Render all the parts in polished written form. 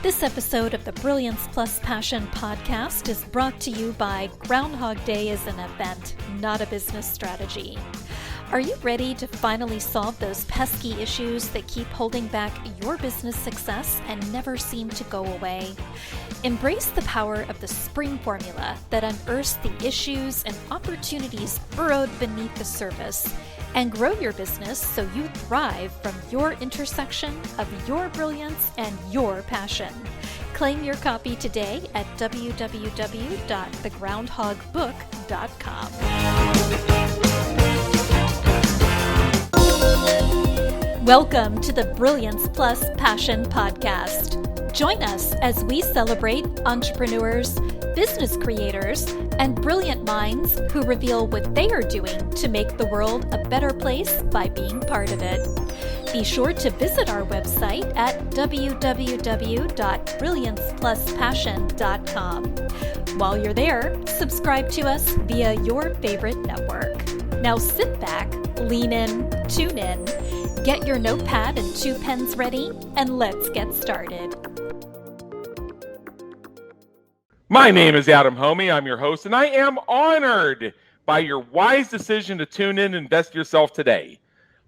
This episode of the Brilliance plus Passion podcast is brought to you by Groundhog Day is an event, not a business strategy. Are you ready to finally solve those pesky issues that keep holding back your business success and never seem to go away? Embrace the power of the S.P.R.I.N.G formula that unearths the issues and opportunities burrowed beneath the surface, and grow your business so you thrive from your intersection of your brilliance and your passion. Claim your copy today at www.thegroundhogbook.com. Welcome to the Brilliance plus Passion podcast. Join us as we celebrate entrepreneurs, business creators, and brilliant minds who reveal what they are doing to make the world a better place by being part of it. Be sure to visit our website at www.brilliancepluspassion.com. While you're there, subscribe to us via your favorite network. Now sit back, lean in, tune in, get your notepad and 2 pens ready, and let's get started. My name is Adam Homey. I'm your host, and I am honored by your wise decision to tune in and invest yourself today.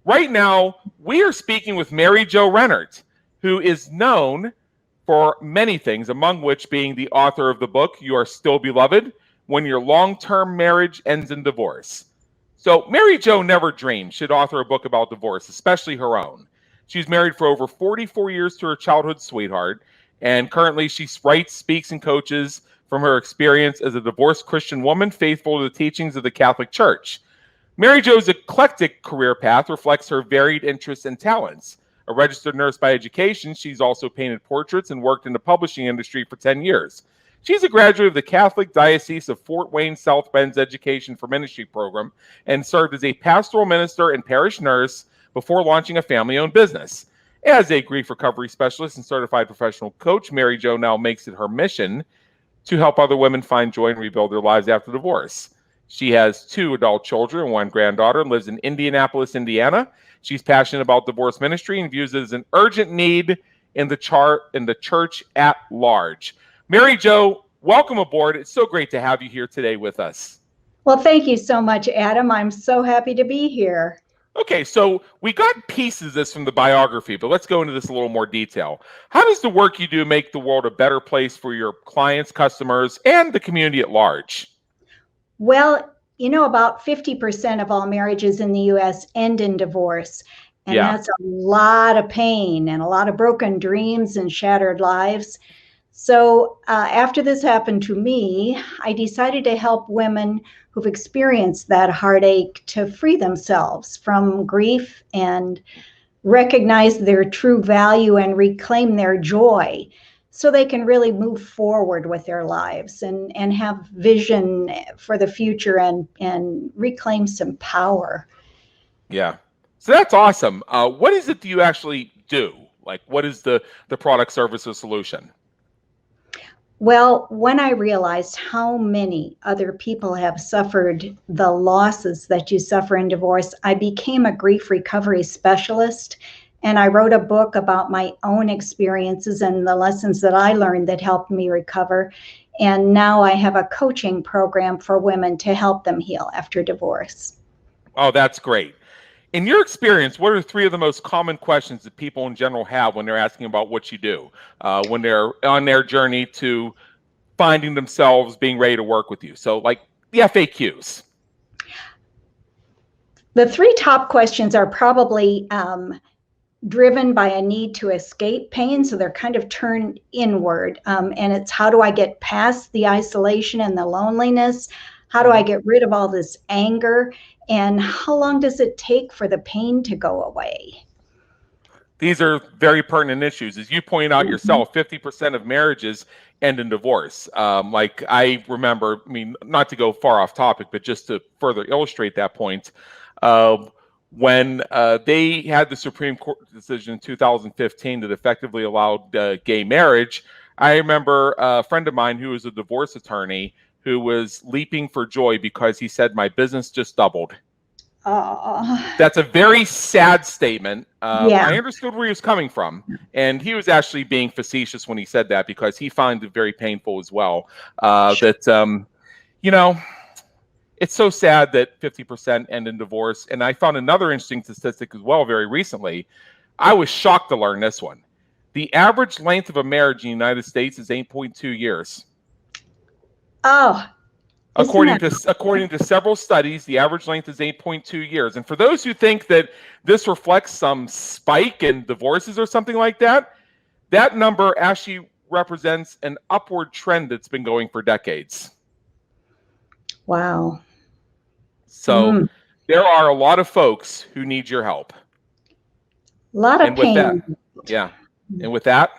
Right now, we are speaking with Jo Rennert, who is known for many things, among which being the author of the book, You Are Still Beloved, When Your Long-Term Marriage Ends in Divorce. So Jo never dreamed she'd author a book about divorce, especially her own. She's married for over 44 years to her childhood sweetheart, and currently she writes, speaks, and coaches from her experience as a divorced Christian woman faithful to the teachings of the Catholic Church. Jo's eclectic career path reflects her varied interests and talents. A registered nurse by education, she's also painted portraits and worked in the publishing industry for 10 years. She's a graduate of the Catholic Diocese of Fort Wayne South Bend's Education for Ministry program and served as a pastoral minister and parish nurse before launching a family-owned business. As a grief recovery specialist and certified professional coach, Jo now makes it her mission to help other women find joy and rebuild their lives after divorce. She has 2 adult children and 1 granddaughter and lives in Indianapolis, Indiana. She's passionate about divorce ministry and views it as an urgent need in the church at large. Jo, welcome aboard. It's so great to have you here today with us. Well, thank you so much, Adam. I'm so happy to be here. Okay, so we got pieces of this from the biography, but let's go into this a little more detail. How does the work you do make the world a better place for your clients, customers, and the community at large? Well, about 50% of all marriages in the U.S. end in divorce. And That's a lot of pain and a lot of broken dreams and shattered lives. So after this happened to me, I decided to help women who've experienced that heartache to free themselves from grief and recognize their true value and reclaim their joy so they can really move forward with their lives and have vision for the future and reclaim some power. Yeah. So that's awesome. What is it that you actually do? Like, what is the product, service, or solution? Well, when I realized how many other people have suffered the losses that you suffer in divorce, I became a grief recovery specialist, and I wrote a book about my own experiences and the lessons that I learned that helped me recover. And now I have a coaching program for women to help them heal after divorce. Oh, that's great. In your experience, what are 3 of the most common questions that people in general have when they're asking about what you do, when they're on their journey to finding themselves being ready to work with you? So like the FAQs. The 3 top questions are probably driven by a need to escape pain. So they're kind of turned inward. And it's, how do I get past the isolation and the loneliness? How do I get rid of all this anger? And how long does it take for the pain to go away? These are very pertinent issues. As you point out yourself, 50% of marriages end in divorce. Like I remember, not to go far off topic, but just to further illustrate that point, when they had the Supreme Court decision in 2015 that effectively allowed gay marriage, I remember a friend of mine who was a divorce attorney who was leaping for joy because he said, my business just doubled. That's a very sad statement. Yeah. I understood where he was coming from, and he was actually being facetious when he said that, because he finds it very painful as well. You know, it's so sad that 50% end in divorce. And I found another interesting statistic as well very recently. I was shocked to learn this one. The average length of a marriage in the United States is 8.2 years. Oh, according to several studies, the average length is 8.2 years. And for those who think that this reflects some spike in divorces or something like that, that number actually represents an upward trend that's been going for decades. Wow. So there are a lot of folks who need your help. A lot of pain. And with that,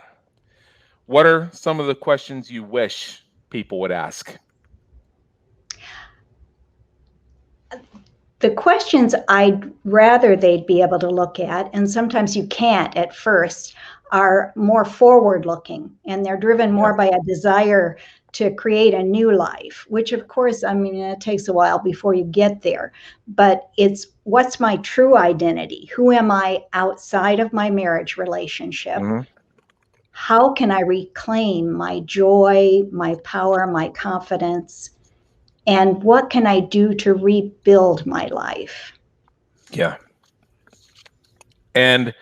what are some of the questions you wish people would ask? The questions I'd rather they'd be able to look at, and sometimes you can't at first, are more forward-looking, and they're driven more by a desire to create a new life, which of course, I mean, it takes a while before you get there, but it's what's my true identity? Who am I outside of my marriage relationship? How can I reclaim my joy, my power, my confidence? And what can I do to rebuild my life? Yeah. And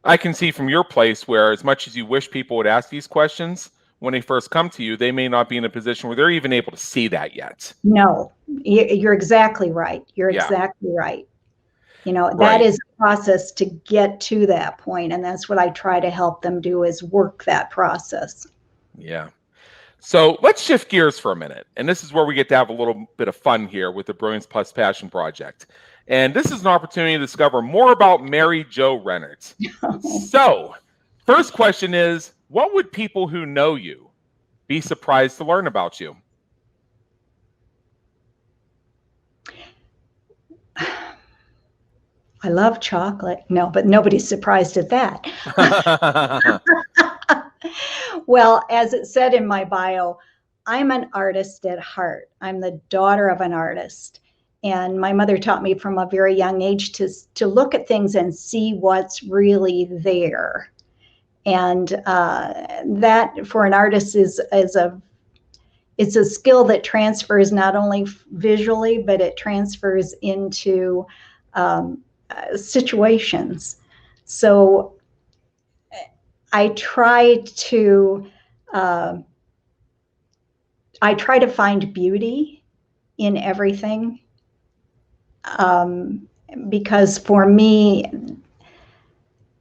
I can see from your place where, as much as you wish people would ask these questions, when they first come to you, they may not be in a position where they're even able to see that yet. No, you're exactly right. You're exactly right. You know, that is a process to get to that point. And that's what I try to help them do, is work that process. Yeah. So let's shift gears for a minute. And this is where we get to have a little bit of fun here with the Brilliance Plus Passion Project. And this is an opportunity to discover more about Mary Jo Rennert. So, first question is, what would people who know you be surprised to learn about you? I love chocolate. No, but nobody's surprised at that. Well, as it said in my bio, I'm an artist at heart. I'm the daughter of an artist. And my mother taught me from a very young age to look at things and see what's really there. And that for an artist is it's a skill that transfers not only visually, but it transfers into situations. So I try to find beauty in everything, because for me,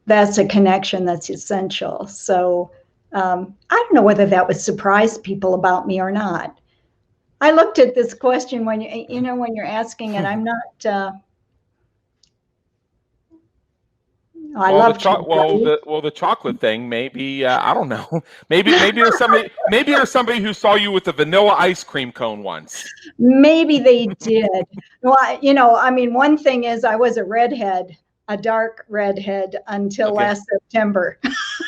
that's a connection that's essential. So I don't know whether that would surprise people about me or not. I looked at this question when when you're asking it. I'm not. I love chocolate. The chocolate thing. Maybe I don't know. Maybe there's somebody. Maybe there's somebody who saw you with a vanilla ice cream cone once. Maybe they did. Well, I mean, one thing is I was a redhead, a dark redhead until last September.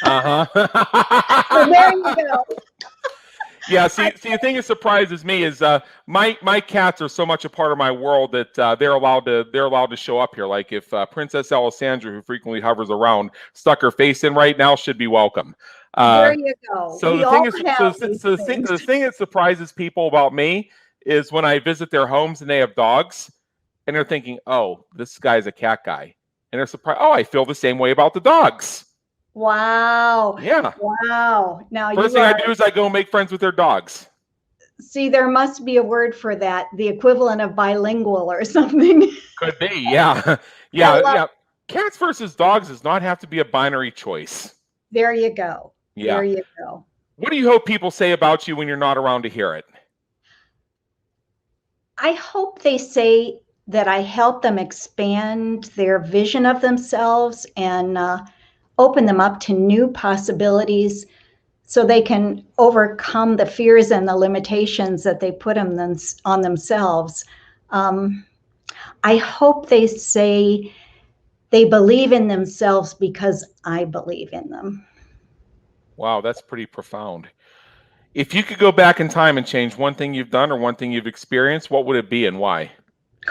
So there you go. Yeah, see, the thing that surprises me is my cats are so much a part of my world that they're allowed to show up here. Like if Princess Alessandra, who frequently hovers around, stuck her face in right now, should be welcome. There you go. So the thing that surprises people about me is when I visit their homes and they have dogs, and they're thinking, "Oh, this guy's a cat guy," and they're surprised. Oh, I feel the same way about the dogs. Wow. Yeah. Wow. Now first thing I do is I go make friends with their dogs. See, there must be a word for that, the equivalent of bilingual or something. Could be, yeah. Yeah. Cats versus dogs does not have to be a binary choice. There you go. Yeah. There you go. What do you hope people say about you when you're not around to hear it? I hope they say that I help them expand their vision of themselves and open them up to new possibilities so they can overcome the fears and the limitations that they put on themselves. I hope they say they believe in themselves because I believe in them. Wow, that's pretty profound. If you could go back in time and change one thing you've done or one thing you've experienced, what would it be and why?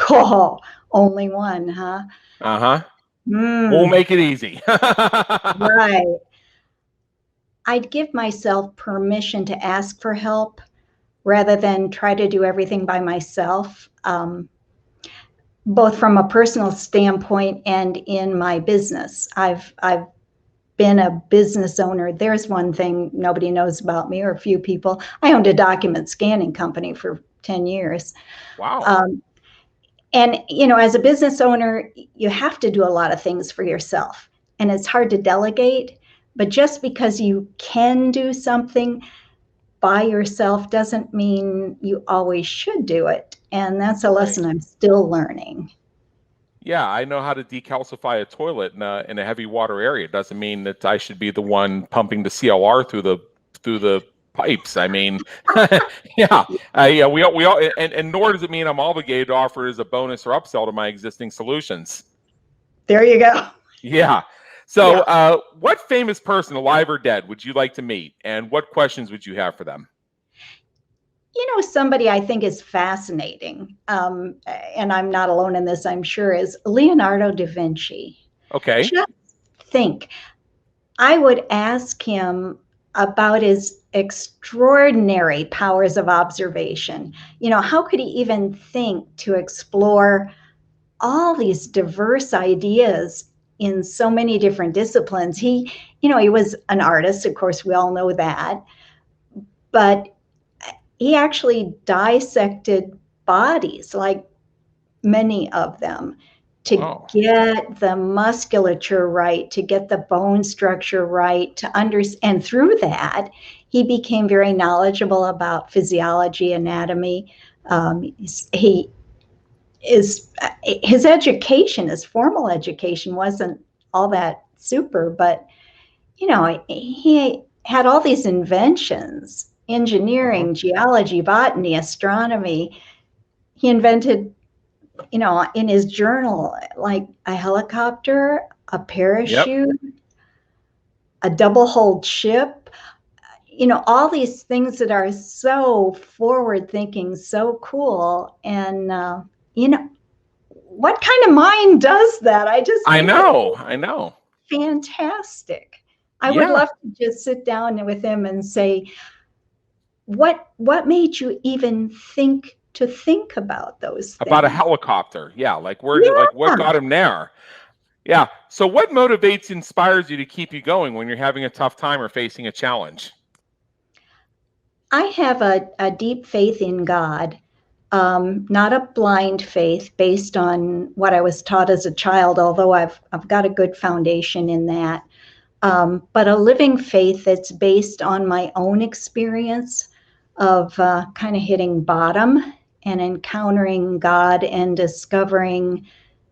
Oh, only one, huh? Uh-huh. We'll Mm, make it easy. right. I'd give myself permission to ask for help rather than try to do everything by myself, both from a personal standpoint and in my business. I've been a business owner. There's one thing nobody knows about me, or a few people. I owned a document scanning company for 10 years. Wow. Um, and, as a business owner, you have to do a lot of things for yourself. And it's hard to delegate. But just because you can do something by yourself doesn't mean you always should do it. And that's a Right. lesson I'm still learning. Yeah, I know how to decalcify a toilet in a heavy water area. It doesn't mean that I should be the one pumping the CLR through the pipes. I mean, yeah, yeah, we all, and nor does it mean I'm obligated to offer it as a bonus or upsell to my existing solutions. There you go. Yeah. So, Yeah. what famous person, alive or dead, would you like to meet, and what questions would you have for them? Somebody I think is fascinating, and I'm not alone in this, I'm sure, is Leonardo da Vinci. Okay. Just think, I would ask him about his extraordinary powers of observation. How could he even think to explore all these diverse ideas in so many different disciplines? He was an artist, of course, we all know that, but he actually dissected bodies, like many of them, to Wow. get the musculature right, to get the bone structure right, to understand. And through that, he became very knowledgeable about physiology, anatomy. He is his education, his formal education, wasn't all that super, but he had all these inventions: Uh-huh. engineering, geology, botany, astronomy. He invented, in his journal, like a helicopter, a Yep. parachute, a double hulled ship, all these things that are so forward thinking, so cool. And, what kind of mind does that? I just I think that know. I know. fantastic. I would Yeah. love to just sit down with him and say, what made you even think about those About a things? helicopter. Yeah. Like what Yeah. got him there? Yeah. So what motivates, inspires you to keep you going when you're having a tough time or facing a challenge? I have a deep faith in God, not a blind faith based on what I was taught as a child, although I've got a good foundation in that. But a living faith that's based on my own experience of kind of hitting bottom and encountering God and discovering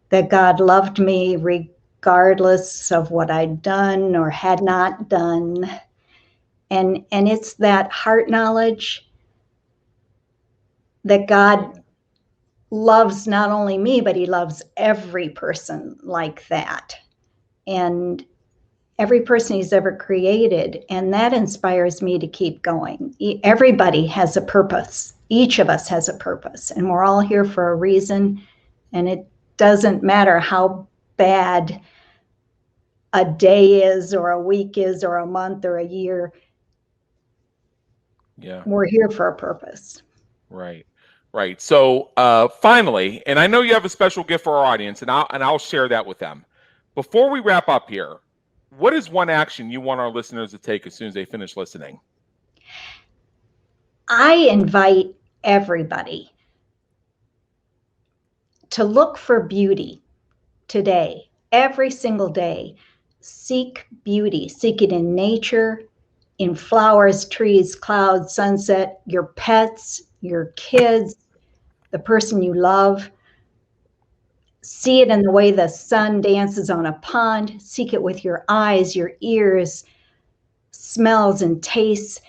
that God loved me regardless of what I'd done or had not done. And it's that heart knowledge that God loves not only me, but he loves every person like that. And every person he's ever created. And that inspires me to keep going. Everybody has a purpose. Each of us has a purpose, and we're all here for a reason. And it doesn't matter how bad a day is, or a week is, or a month, or a year. Yeah. We're here for a purpose. Right. Right. So finally, and I know you have a special gift for our audience, and I'll share that with them. Before we wrap up here, what is one action you want our listeners to take as soon as they finish listening? I invite everybody to look for beauty today, every single day. Seek beauty, seek it in nature, in flowers, trees, clouds, sunset, your pets, your kids, the person you love. See it in the way the sun dances on a pond. Seek it with your eyes, your ears, smells and tastes.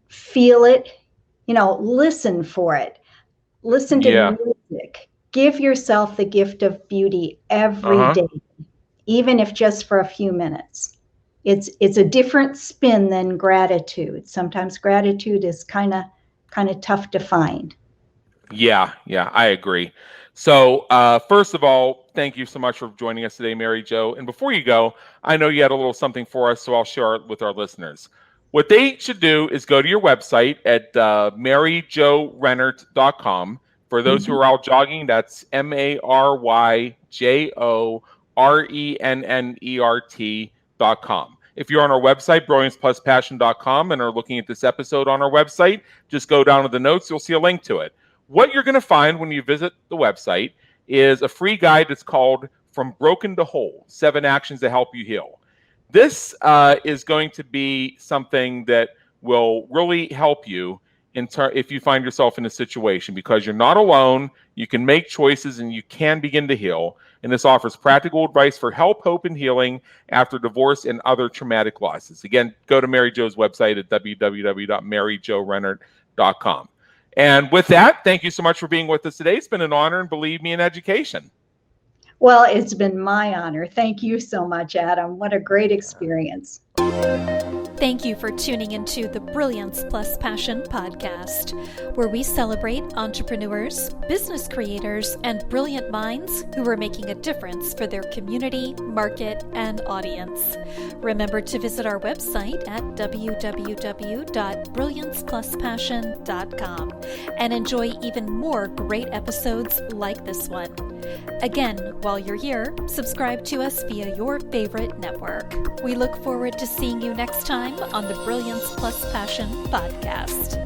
Feel it, listen for it. Listen to Yeah. music. Give yourself the gift of beauty every Uh-huh. day, even if just for a few minutes. It's a different spin than gratitude. Sometimes gratitude is kind of tough to find. Yeah, I agree. So, first of all, thank you so much for joining us today, Mary Jo. And before you go, I know you had a little something for us, so I'll share it with our listeners. What they should do is go to your website at maryrennert.com. For those who Mhm. are out jogging, that's MARYJORENNERT.com. If you're on our website, brilliancepluspassion.com, and are looking at this episode on our website, just go down to the notes. You'll see a link to it. What you're going to find when you visit the website is a free guide that's called From Broken to Whole, 7 Actions to Help You Heal. This is going to be something that will really help you if you find yourself in a situation, because you're not alone. You can make choices and you can begin to heal. And this offers practical advice for help, hope, and healing after divorce and other traumatic losses. Again, go to Mary Jo's website at www.maryrennert.com. And with that, thank you so much for being with us today. It's been an honor, and believe me, an education. Well, it's been my honor. Thank you so much, Adam. What a great experience. Thank you for tuning into the Brilliance Plus Passion podcast, where we celebrate entrepreneurs, business creators, and brilliant minds who are making a difference for their community, market, and audience. Remember to visit our website at www.brilliancepluspassion.com and enjoy even more great episodes like this one. Again, while you're here, subscribe to us via your favorite network. We look forward to seeing you next time on the Brilliance Plus Passion podcast.